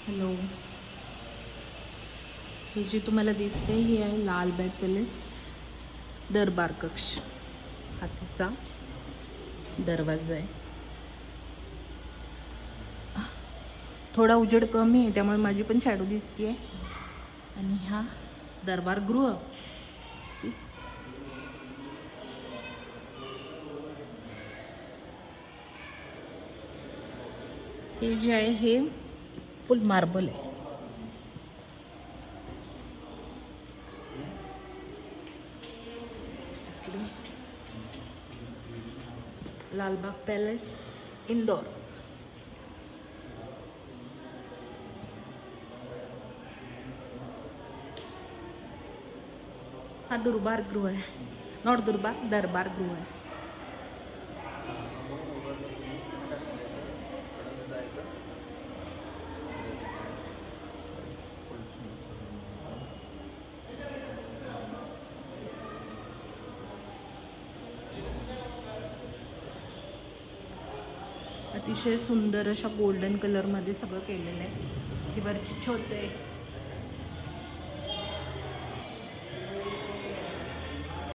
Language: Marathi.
हॅलो, ही जी तुम्हाला दिसते ही आहे लालबाग पॅलेस दरबार कक्ष. हातीचा दरवाजा आहे. थोडा उजेड कमी आहे त्यामुळे माझी पण शॅडो दिसते. आणि हा दरबार गृह. हे जे आहे हे फुल मार्बल आहे. लालबाग पॅलेस इंदौर. हा दरबार गृह आहे, नॉट दरबार, दरबार गृह आहे. अतिशय सुंदर अशा गोल्डन कलर मध्ये सगळं केलेलं आहे. ही वरची छत आहे.